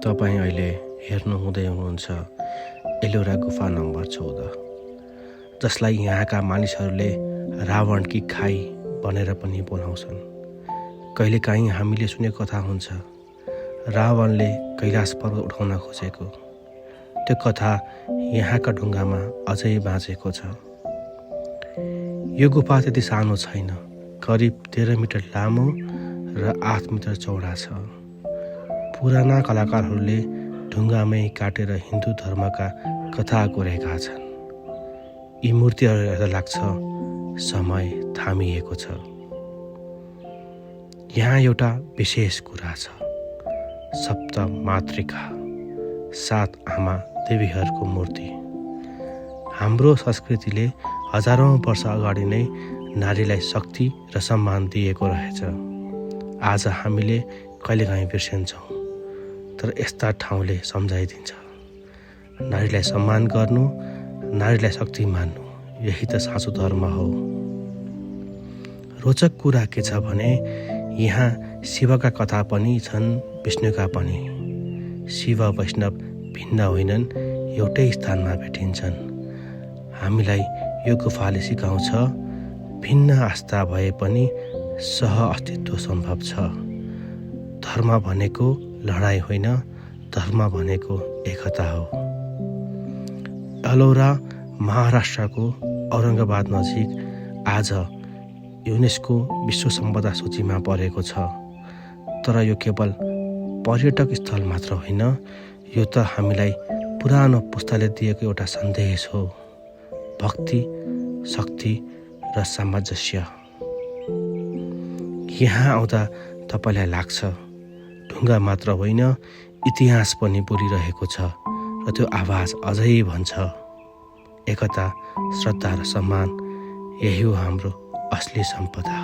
तपाईँ अहिले हेर्नु हुँदै हुनुहुन्छ एलोरा गुफा नम्बर 14, जसलाई यहाँका मानिसहरूले रावणकी खाई भनेर पनि बोलाउँछन्। कहिलेकाहीँ हामीले सुनेको कथा हुन्छ रावणले कैलाश पर्वत उठाउन खोजेको। त्यो कथा यहाँका ढुङ्गामा अझै बाँचेको छ। यो गुफा त्यति सानो छैन, करिब 13 मिटर लामो र 8 मिटर चौडा छ। पुराना कलाकारहरूले ढुङ्गामै काटेर हिन्दू धर्मका कथा कोरेका छन्। यी मूर्तिहरू हेर्दा लाग्छ समय थामिएको छ। यहाँ एउटा विशेष कुरा छ, सप्त मातृका, 7 आमा देवीहरूको मूर्ति। हाम्रो संस्कृतिले हजारौं वर्ष अगाडि नै नारीलाई शक्ति र सम्मान दिएको रहेछ। आज हामीले कहिलेकाहीँ बिर्सिन्छौँ, तर यस्ता ठाउँले सम्झाइदिन्छ नारीलाई सम्मान गर्नु, नारीलाई शक्ति मान्नु, यही त साँचो धर्म हो। रोचक कुरा के छ भने यहाँ शिवका कथा पनि छन्, विष्णुका पनि। शिव वैष्णव भिन्न होइनन्, एउटै स्थानमा भेटिन्छन्। हामीलाई यो गुफाले सिकाउँछ भिन्न आस्था भए पनि सह अस्तित्व सम्भव छ। धर्म भनेको लडाई होइन, धर्म भनेको एकता हो। एलोरा महाराष्ट्रको औरङ्गाबाद नजिक आज युनेस्को विश्व सम्पदा सूचीमा परेको छ। तर यो केवल पर्यटक स्थल मात्र होइन, यो त हामीलाई पुरानो पुस्ताले दिएको एउटा सन्देश हो, भक्ति, शक्ति र सामञ्जस्य। यहाँ आउँदा तपाईँलाई लाग्छ ढुङ्गा मात्र होइन, इतिहास पनि बोलिरहेको छ र त्यो आवाज अझै भन्छ एकता, श्रद्धा र सम्मान, यही हो हाम्रो असली सम्पदा।